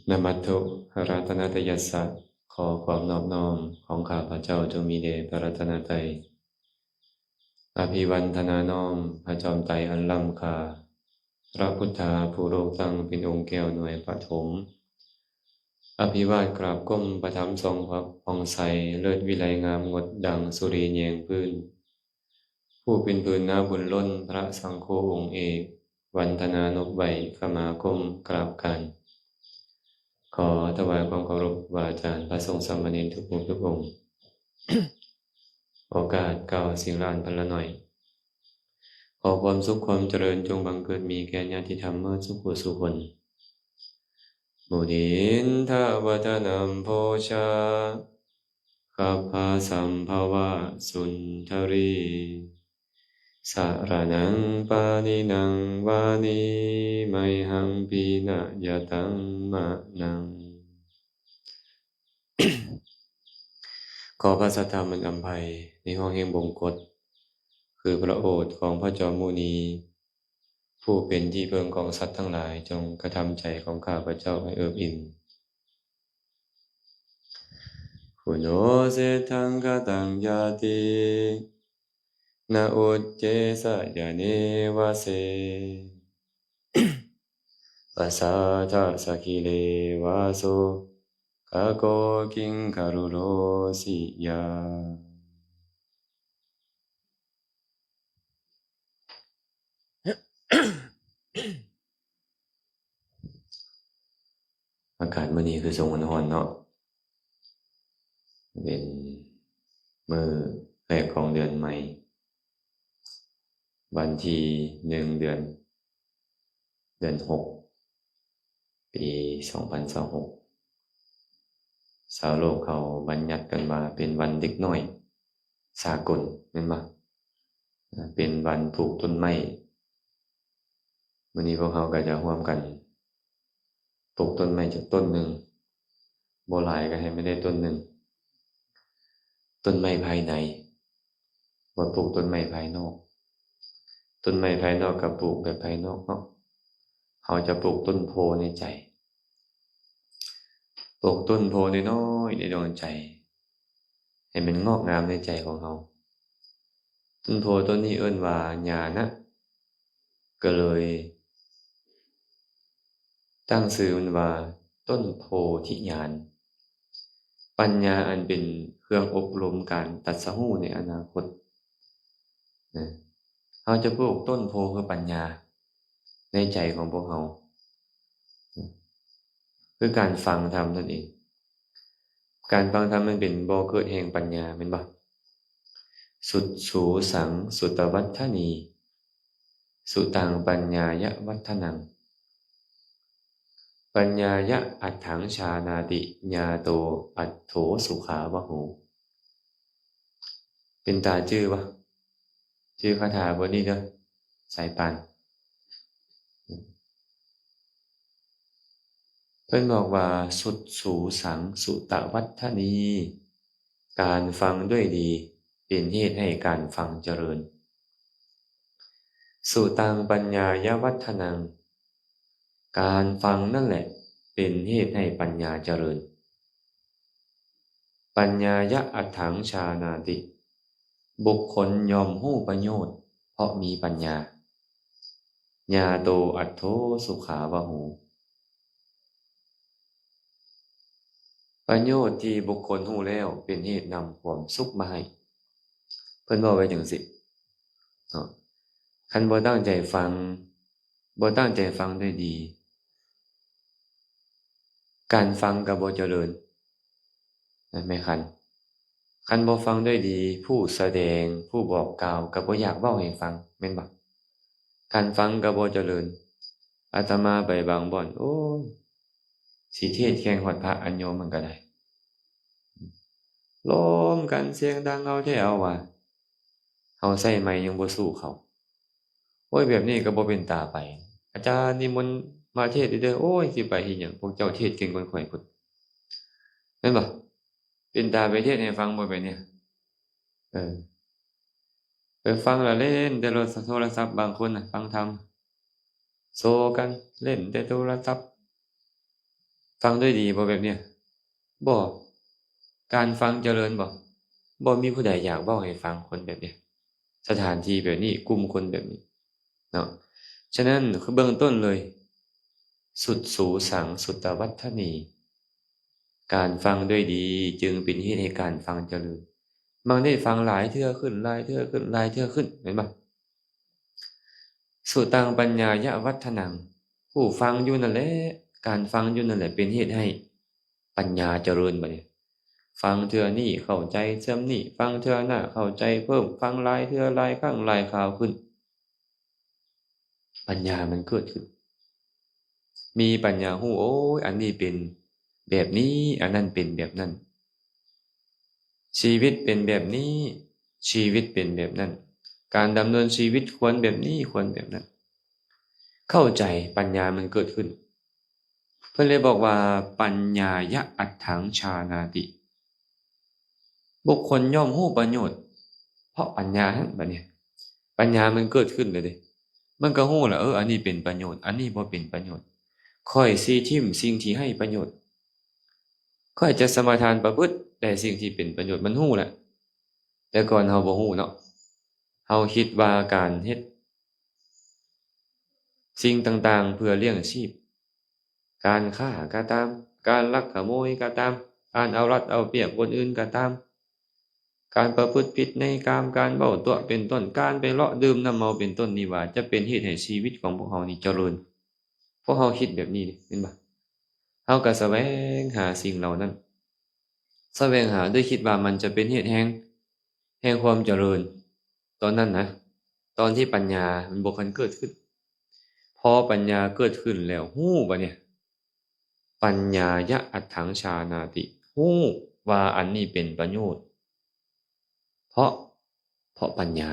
นมัตถุรัตนตยัสสะขอความนอบน้อมของข้าพระเจ้าจงมีแด่พระรัตนตรัยอภิวันทนาน้อมพระจอมไตรอันล้ำค่าพระพุทธาผู้โลกตั้งเป็นองค์แก้วหน่วยปฐมอภิวาทกราบก้มประทับทรงพระผ่องใสเลิศวิไลงามงดดังสุรีแยงพื้นผู้เป็นพื้นน้าบุญล้นพระสังโฆองค์เอกวันธนานพใบขมาคมกราบกันขอถวายความเคารพวาอาจารย์พระสงฆ์สามเณรทุกองค์ทุกองค์ โอกาสเก่าสิ่งล้านพันละหน่อยขอความสุขความเจริญจงบังเกิดมีแก่ญาติธรรมเมื่อสุขสุขคนมุนินทวัฒนัมโพชาคัพพาสัมภวะสุนทรีสารนังปานินังวานีไมหังปีนะยะตังมะนัง ขอพระสัทธรรมอัมภัยในห้องแห่งบงกฎคือพระโอษฐ์ของพระจอมมุนีผู้เป็นที่เพิงของสัตว์ทั้งหลายจงกระทำใจของข้าพระเจ้าให้เอิบอิ่มคุโนเสทังกตังยาตินาอุจเจสยาเนวะเสปัสสาทะสกิเลวาโสกะโกกิงคารุโรสิยาอากาศมื้อนี้คือทรงร้อนเนาะเป็นมื้อแรกของเดือนใหม่วันที่1เดือน6ปี2026ชาวโลกเขาบัญญัติกันว่าเป็นวันเด็กน้อยสากลแม่นบ่เป็นวันปลูกต้นไม้มื้อนี้พวกเราก็จะร่วมกันปลูกต้นไม้จากต้นหนึ่งบ่หลายก็ให้ไม่ได้ต้นหนึ่งต้นไม้ภายในบ่ปลูกต้นไม้ภายนอกต้นไม้ภายนอกกับปลูกแบบภายนอกเนาะเขาจะปลูกต้นโพในใจปลูกต้นโพน้อยๆในดวงใจให้มันงอกงามในใจของเราต้นโพต้นนี้เอิ้นว่าญาณะก็เลยตั้งชื่อมันว่าต้นโพธิญาณปัญญาอันเป็นเครื่องอบรมการตรัสรู้ในอนาคตนะเราจะปลูกต้นโพคือปัญญาในใจของพวกเราคือการฟังธรรมนั่นเองการฟังธรรมมันเป็นบ่อเกิดแห่งปัญญาแม่นบ่สุดสูสังสุตวัฏฐนีสุตังปัญญายะวัฒนังปัญญายะอัตถังชานาติญาโตอัตโถสุขาวะโหเป็นตาชื่อวะชื่อคาถาบทนี้เด้อสายปานเพิ่นบอกว่าสุดสูสังสุตวัฏฐนีการฟังด้วยดีเป็นเหตุให้การฟังเจริญสุตังปัญญายะวัฒนังการฟังนั่นแหละเป็นเหตุให้ปัญญาเจริญปัญญายะอัตถังชานาติบุคคลยอมรู้ประโยชน์เพราะมีปัญญาญาโตอัตโธสุขาวะโหประโยชน์ที่บุคคลรู้แล้วเป็นเหตุนำความสุขมาให้เพิ่นบอกไว้จังซี่เนาะคันบ่ตั้งใจฟังบ่ตั้งใจฟังด้วยดีการฟังก็บ่เจริญนั่นแม่คันบ่ฟังด้วยดีผู้แสดงผู้บอกกล่าวก็บ่อยากเว้าให้ฟังแม่นบ่การฟังก็บ่เจริญอาตมาไปบางบ่อนโอ้ยสิเทศน์แข่งฮอดพระอัญโยมมันก็ได้ล้มกันเสียงดังเอาแท้เอาว่าเฮาใช้ไมค์ยังบ่สู้เขาโอ้ยแบบนี้ก็บ่เป็นตาไปอาจารย์นิมนต์มาเทศน์เด้อโอ้ยสิไปเฮ็ดหยังพวกเจ้าเทศน์เก่งกว่าข้อยพุ่นแม่นบ่เป็นตาไปเทศน์ให้ฟังบ่แบบเนี้ยเออไปฟังแล้วเล่นแต่โทรศัพท์บางคนน่ะฟังธรรมโซกันเล่นแต่โทรศัพท์ ฟังด้วยดีบ่แบบเนี้ยบ่การฟังเจริญบ่มีผู้ใดอยากเว้าให้ฟังคนแบบเนี้ยสถานที่แบบนี้กลุ่มคนแบบนี้เนาะฉะนั้นคือเบื้องต้นเลยสุดสูสังสุตตวัฏฐนีการฟังด้วยดีจึงเป็นเหตุให้การฟังเจริญมันได้ฟังหลายเทื่อขึ้นหลายเทื่อขึ้นหลายเทื่อขึ้นเห็นบ่สุตังปัญญายะวัฒนังผู้ฟังอยู่นั่นแหละการฟังอยู่นั่นแหละเป็นเหตุให้ปัญญาเจริญบัดนี้ฟังเทื่อนี้เข้าใจเสื่อมนี้ฟังเทื่อหน้าเข้าใจเพิ่มฟังหลายเทื่อหลายครั้งหลายคราวขึ้นปัญญามันเกิดขึ้นมีปัญญาฮู้โอ้ยอันนี้เป็นแบบนี้อันนั้นเป็นแบบนั้นชีวิตเป็นแบบนี้ชีวิตเป็นแบบนั้นการดำเนินชีวิตควรแบบนี้ควรแบบนั้นเข้าใจปัญญามันเกิดขึ้นเพิ่นเลยบอกว่าปัญญายะอัตถังชานาติบุคคลย่อมรู้ประโยชน์เพราะปัญญาหั่นบัดนี้ปัญญามันเกิดขึ้นเลยเด้มันก็รู้แหละอันนี้เป็นประโยชน์อันนี้บ่เป็นประโยชน์ค่อยสิทิ่มสิ่งที่ให้ประโยชน์ค่อยจะสมาทานประพฤติแต่สิ่งที่เป็นประโยชน์มันรู้แหละแต่ก่อนเฮาบ่รู้เนาะเฮาคิดว่าการเฮ็ดสิ่งต่างๆเพื่อเลี้ยงชีพการฆ่าก็ตามการลักขโมยก็ตามการเอารัดเอาเปรียบคนอื่นก็ตามการประพฤติผิดในกามการเว้าตั่วเป็นต้นการไปเลาะดื่มน้ำเมาเป็นต้นนี่ว่าจะเป็นเหตุให้ชีวิตของพวกเฮานี่เจริญพวกเฮาคิดแบบนี้เห็นบ่เฮาก็แสวงหาสิ่งเหล่านั้นแสวงหาด้วยคิดว่ามันจะเป็นเหตุแห่งความเจริญตอนนั้นนะตอนที่ปัญญามันบ่ทันเกิดขึ้นพอปัญญาเกิดขึ้นแล้วฮู้บัดเนี่ยปัญญายะอัตถังชานาติฮู้ว่าอันนี้เป็นประโยชน์เพราะปัญญา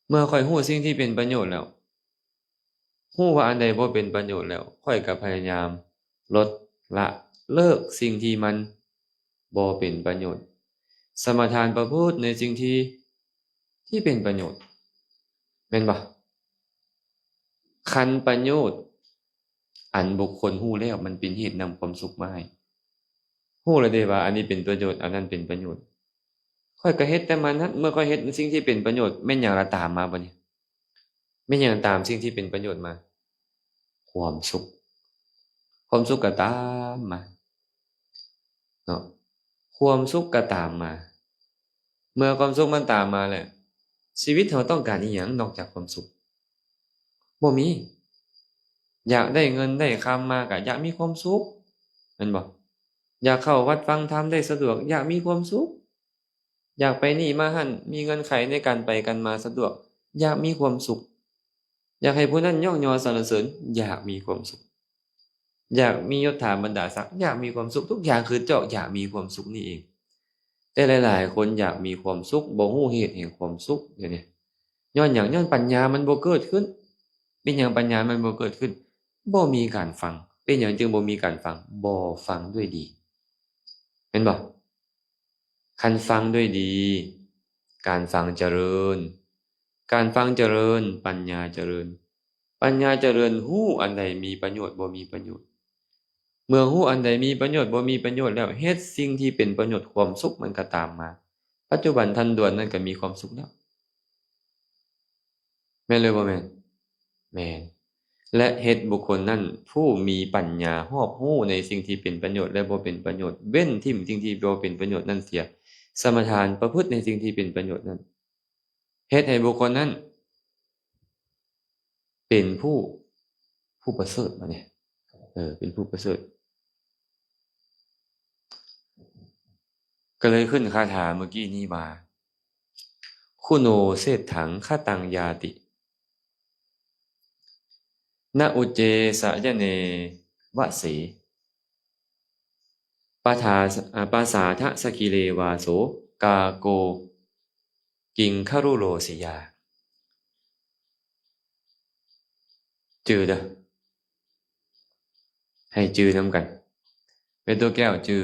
เมื่อข้อยฮู้สิ่งที่เป็นประโยชน์แล้วฮู้ว่าอันใดบ่เป็นประโยชน์แล้วข้อยก็พยายามลดละเลิกสิ่งที่มันบ่เป็นประโยชน์สมาทานประพฤติในสิ่งที่เป็นประโยชน์แม่นบ่คันประโยชน์อันบุคคลฮู้แล้วมันเป็นเหตุนำความสุขมาให้ฮู้แล้วเด้ว่าอันนี้เป็นประโยชน์อันนั้นเป็นประโยชน์ข้อยก็เฮ็ดแต่มันนั้นเมื่อข้อยเฮ็ดสิ่งที่เป็นประโยชน์แม่นหยังล่ะตามมาบัดนี้แม่นหยังตามสิ่งที่เป็นประโยชน์มาความสุขความสุขก็ตามมาเนาะความสุขก็ตามมาเมื่อความสุขมันตามมาแล้วชีวิตเราต้องการอิหยังนอกจากความสุขบ่มีอยากได้เงินได้คำมาก็อยากมีความสุขแม่นบ่อยากเข้าวัดฟังธรรมได้สะดวกอยากมีความสุขอยากไปนี่มาหั่นมีเงื่อนไขในการไปกันมาสะดวกอยากมีความสุขอยากให้ผู้นั้นยกย่อสรรเสริญอยากมีความสุขอยากมียศถาบรรดาศักดิ์อยากมีความสุขทุกอย่างคือเจ้าอยากมีความสุขนี่เองแต่หลายๆคนอยากมีความสุขบ่ฮู้เหตุแห่งความสุขเดี๋ยวนี้ย้อนหยังย้อนปัญญามันบ่เกิดขึ้นเป็นหยังปัญญามันบ่เกิดขึ้นบ่มีการฟังเป็นหยังจึงบ่มีการฟังบ่ฟังด้วยดีแม่นบ่คันฟังด้วยดีการฟังเจริญการฟังเจริญปัญญาเจริญปัญญาเจริญฮู้อันใดมีประโยชน์บ่มีประโยชน์เมื่อฮู้อันใดมีประโยชน์บ่มีประโยชน์แล้วเฮ็ดสิ่งที่เป็นประโยชน์ความสุขมันก็ตามมาปัจจุบันทันด่วนนั้นก็มีความสุขแล้วแม่นหรือบ่แม่นแม่นและเฮ็ดบุคคลนั้นผู้มีปัญญารอบรู้ในสิ่งที่เป็นประโยชน์และบ่เป็นประโยชน์เว้นทิ่มสิ่งที่บ่เป็นประโยชน์นั้นเสียสมาทานประพฤติในสิ่งที่เป็นประโยชน์นั้นเฮ็ดให้บุคคลนั้นเป็นผู้ประเสริฐบัดนี้เป็นผู้ประเสริฐก็เลยขึ้นคาถาเมื่อกี้นี้มาคุโนเศรษฐังคตังยาติณอุจเจสยเนวสีปาสาทะสกิเลวาโสกาโกกิงครุโรสิยาจือเด้อให้จือนำกันเป็นตัวแก้วจือ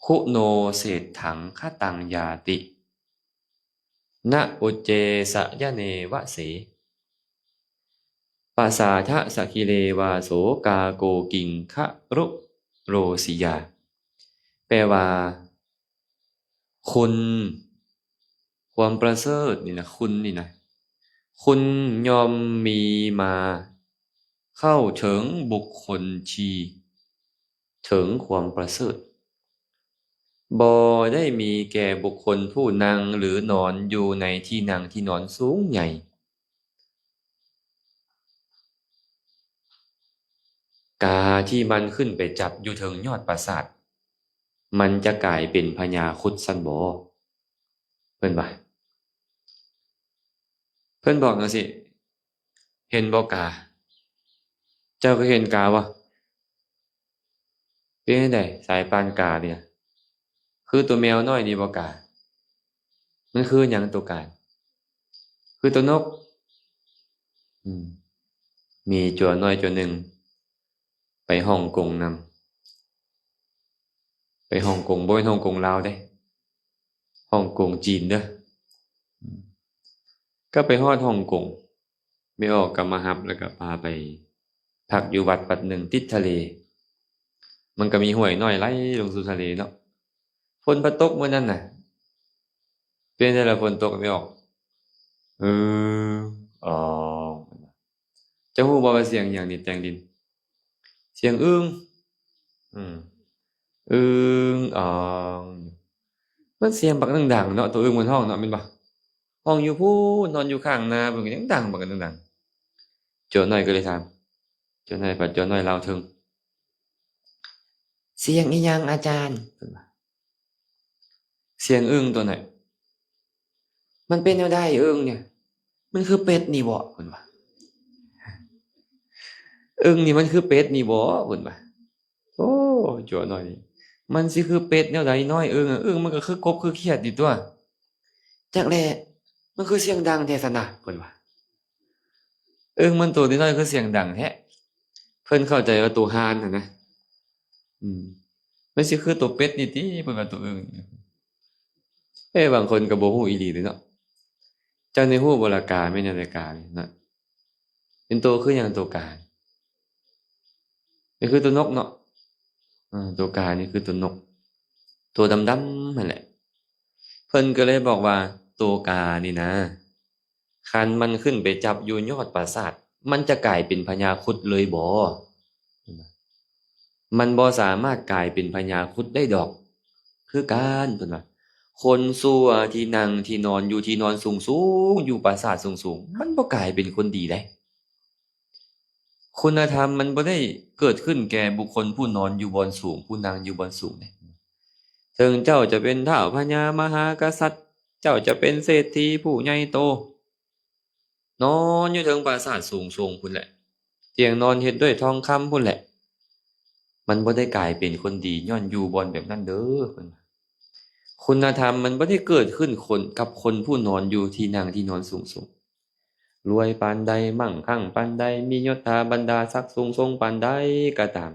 คุโนเศรษฐังคตังยาติณอุจเจสยเนวสี ปาสาทะสกิเลวาโสกาโกกิงคะรุโรสิยาแปลว่าคุณความประเสริฐนี่นะคุณนี่นะคุณยอมมีมาเข้าถึงบุคคลชีถึงความประเสริฐบ่ได้มีแก่บุคคลผู้นั่งหรือนอนอยู่ในที่นั่งที่นอนสูงใหญ่กาที่มันขึ้นไปจับอยู่ถึงยอดปราสาทมันจะกลายเป็นพญาครุฑซันบ่เพิ่นว่าเพิ่นบอกจังซี่เห็นบ่กาเจ้าก็เห็นกาวะเป็นจังได๋สายปานกาเนี่ยคือตัวแมวน้อยนี่บ่กามันคือหยังตัวกาคือตัวนกอืมมีจัวน้อยจัวหนึ่งไปฮ่องกงนำไปฮ่องกงบ่แม่นฮ่องกงลาวเด้ฮ่องกงจีนเด้อก็ไปฮอดฮ่องกงไม่ออกก็มารับแล้วก็พาไปพักอยู่วัดหนึ่งติดทะเลมันก็มีห้วยน้อยไหลลงสู่ทะเลเนาะฝนบ่ตกมื้อนั้นน่ะเป็นจั่งใดล่ะฝนตกไม่ออกเอออ๋อเจ้าฮู้บ่ว่าเสียงหยังนี่แต่งดินเสียงอึ้งอืมอึ้งอ๋อง มันเสียงบักดังๆเนาะตัวอึ้งมันห้องเนาะแม่นบ่ห้องอยู่พู้นนอนอยู่ข้างนาเพิ่นก็ยังดังบักดังๆโจรน้อยก็เลยถามโจรน้อยปัดโจรน้อยลาวถึงเสียงอิหยังอาจารย์เพิ่นว่าเสียงอึ้งตัวไหนมันเป็นแนวใดอึ้งเนี่ยมันคือเป็ดนี่บ่เพิ่นว่าอึ้งนี่มันคือเป็ดนี่บ่เพิ่นว่าโอ้โจรน้อยนี่มันสิคือเป็ดแนวใดน้อยอึ้งอะอึ้งมันก็คือกบคือเขียดนี่ตัวจักแลมันคือเสียงดังแท้ซั่นน่ะเพิ่นว่ามันตัวน้อยๆคือเสียงดังแท้เพิ่นเข้าใจว่าตัวห่านน่ะนะอืมมันสิคือตัวเป็ดนี่ติเพิ่นว่าตัวอึ้งบางคนก็บ่ฮู้อีหลีเด้เนาะเจ้านี่ฮู้บ่ล่ะกาแม่นจั่งใดกานี่นะเป็นตัวคือหยังตัวกานี่คือตัวนกเนาะตัวกานี่คือตัวนกตัวดำๆนั่นแหละเพิ่นก็เลยบอกว่าตัวกานี่นะคันมันขึ้นไปจับอยู่ยอดปราสาทมันจะกลายเป็นพญาครุฑเลยบ่มันบ่สามารถกลายเป็นพญาครุฑได้ดอกคือการเพิ่นว่าคนซั่วที่นั่งที่นอนอยู่ที่นอนสูงๆอยู่ปราสาทสูงๆมันบ่กลายเป็นคนดีได้คุณธรรมมันบ่ได้เกิดขึ้นแก่บุคคลผู้นอนอยู่บอนสูงผู้นั่งอยู่บอนสูงเดะถึงเจ้าจะเป็นท้าวพญามหากษัตริย์เจ้าจะเป็นเศรษฐีผู้ใหญ่โตนอนอยู่เทิงปราสาทสูงๆพู้นแหละเตียงนอนเฮ็ดด้วยทองคำพู้นแหละมันบ่ได้กลายเป็นคนดีญ้อนอยู่บ่อนแบบนั้นเด้อเพิ่นว่าคุณธรรมมันบ่ได้เกิดขึ้นกับคนผู้นอนอยู่ที่นั่งที่นอนสูงๆรวยปานใดมั่งคั่งปานใดมียศถาบรรดาศักดิ์สูงส่งปานใดก็ตาม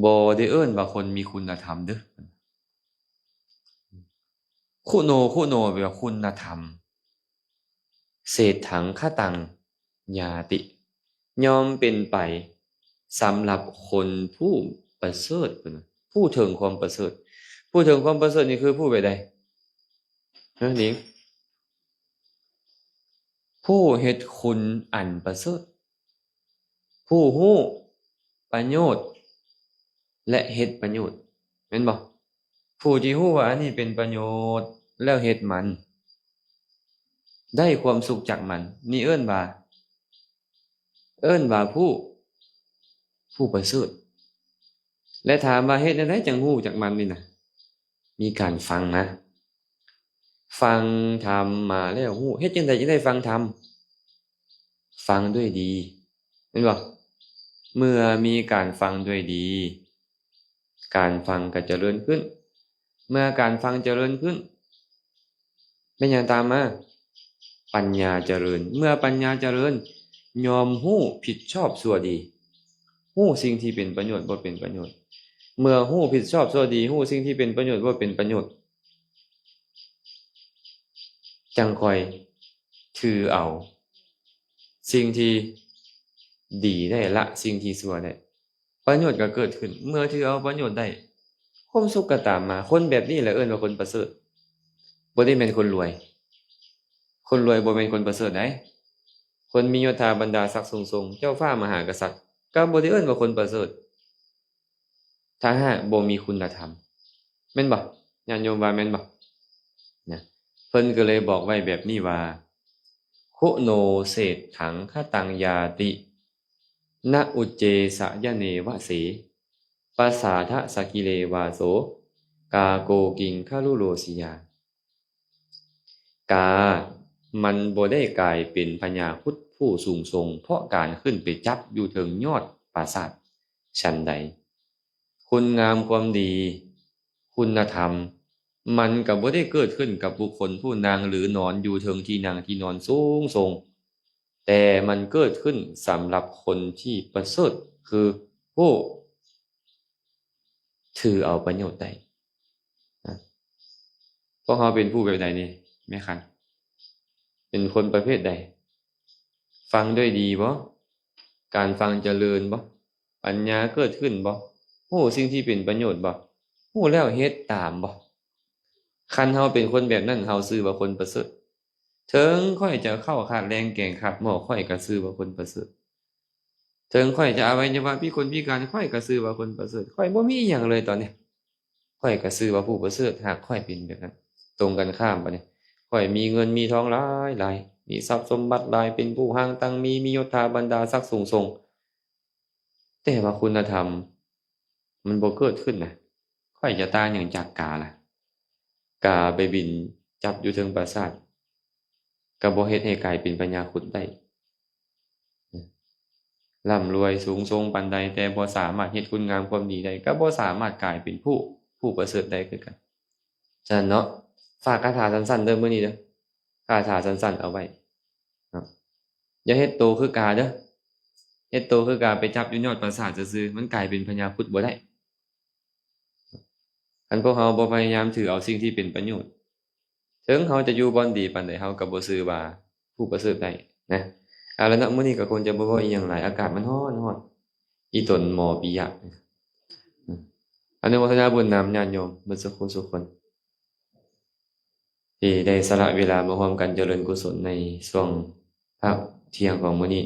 บ่ได้เอิ้นว่าคนมีคุณธรรมเด้อคุณโนแปลว่าคุณธรรมเศรษฐังคตังญาติย่อมเป็นไปสำหรับคนผู้ประเสริฐเพิ่นว่าผู้ถึงความประเสริฐผู้ถึงความประเสริฐนี่คือผู้แบบใดหนิงผู้เฮ็ดคุณอันประเสริฐผู้รู้ประโยชน์และเฮ็ดประโยชน์แม่นบ่ผู้ที่รู้ว่าอันนี้เป็นประโยชน์แล้วเฮ็ดมันได้ความสุขจากมันนี่เอิ้นว่าผู้ประเสริฐและถามว่าเฮ็ดจั่งใดจังรู้จักมันนี่น่ะมีการฟังนะฟังธรรมมาแล้วรู้เฮ็ดจั่งใดจั่งได้ฟังธรรมฟังด้วยดีแม่นบ่เมื่อมีการฟังด้วยดีการฟังก็เจริญขึ้นเมื่อการฟังเจริญขึ้นเป็นหยังตามมาปัญญาเจริญเมื่อปัญญาเจริญยอมรู้ผิดชอบชั่วดีรู้สิ่งที่เป็นประโยชน์บ่เป็นประโยชน์เมื่อรู้ผิดชอบชั่วดีรู้สิ่งที่เป็นประโยชน์บ่เป็นประโยชน์จังค่อยถือเอาสิ่งที่ ดีได้ละสิ่งที่ชั่วได้ประโยชน์ก็เกิดขึ้นเมื่อที่เอาประโยชน์ได้ความสุขก็ตามมาคนแบบนี้แหละเอิ้นว่าคนประเสริฐบ่ได้แม่นคนรวยคนรวยบ่แม่นคนประเสริฐไดคนมียศถาบรรดาศักดิ์สูงๆเจ้าฟ้ามหากษัตริย์ก็บ่ได้เอิ้นว่าคนประเสริฐถ้าหากบ่มีคุณธรรมแม่นบ่ญาติโยมว่าแม่นบ่นะเพิ่นก็เลยบอกไว้แบบนี้ว่าคุโนเศรษฐังคตังยาตินะอุจเจสยเนวะเสปัสสาทะสกิเลวาโสกาโกกิงคารุโรสิยากามันบ่ได้กลายเป็นพญาครุฑผู้สูงส่งเพราะการขึ้นไปจับอยู่เทิงยอดปราสาทฉันใดคุณงามความดีคุณธรรมมันก็บ่ได้เกิดขึ้นกับบุคคลผู้นางหรือนอนอยู่เทิงที่นางที่นอนสูงส่งแต่มันเกิดขึ้นสำหรับคนที่ประเสริฐคือผู้ถือเอาประโยชน์ได้พวกเขาเป็นผู้แบบใดนี่แม่คันเป็นคนประเภทใดฟังด้วยดีบ่การฟังเจริญบ่ปัญญาเกิดขึ้นบ่ฮู้สิ่งที่เป็นประโยชน์บ่ฮู้แล้วเฮ็ดตามบ่คันเฮาเป็นคนแบบนั้นเฮาชื่อว่าคนประเสริฐถึงค่อยจะเข้าขาดแรงแกร่งขัดหม้อค่อยก็ชื่อว่าคนประเสริฐถึงค่อยจะอวัยวะพิกลพิการค่อยก็ชื่อว่าคนประเสริฐค่อยบ่มีอิหยังเลยตอนนี้ค่อยก็ชื่อว่าผู้ประเสริฐหากค่อยเป็นแบบนั้นตรงกันข้ามบัดนี้ค่อยมีเงินมีทองหลายหลายมีทรัพย์สมบัติหลายเป็นผู้ห้างตังมียศถาบรรดาศักดิ์สูงส่งแต่ว่าคุณธรรมมันบ่เกิดขึ้นนะค่อยจะต่างหยังจากกาล่ะกาไปบินจับอยู่เทิงปราสาทก็บ่เฮ็ดให้กลายเป็นพญาครุฑได้ร่ำรวยสูงส่งปานใดแต่บ่สามารถเฮ็ดคุณงามความดีได้ก็บ่สามารถกลายเป็นผู้ประเสริฐได้คือกันฉะนั้นเนาะฝากคาถาสั้นๆเด้อมื้อนี้เด้อคาถาสั้นๆเอาไว้เนาะอย่าเฮ็ดโตคือกาเด้อเฮ็ดโตคือกาไปจับอยู่ยอดปราสาทซื่อๆมันกลายเป็นพญาครุฑบ่ได้คันพวกเราบ่พยายามถือเอาสิ่งที่เป็นประโยชน์ถึงเราจะอยู่บ่อนดีปานใดเราก็บ่ชื่อว่าผู้ประเสริฐได้นะเอาละเนาะมื้อนี้ก็คงจะบ่เว้าอิหยังหลายอากาศมันร้อนๆอีตนหมอปิยะอืมอนุโมทนาบุญนำญาติโยมเบิดสุขสุขคนที่ได้สละเวลามาร่วมกันเจริญกุศลในช่วงพักเที่ยงของมื้อนี้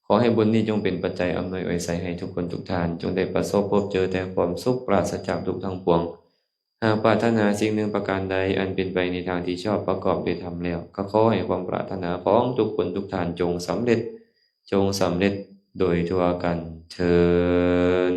ขอให้บุญนี้จงเป็นปัจจัยอำนวยอวยไสให้ทุกคนทุกท่านจงได้ประสบพบเจอแต่ความสุขปราศจากทุกข์ทั้งปวงหากปรารถนาสิ่งหนึ่งประการใดอันเป็นไปในทางที่ชอบประกอบด้วยธรรมแล้วก็ขอให้ความปรารถนาของทุกคนทุกท่านจงสำเร็จโดยทั่วกันเทอญ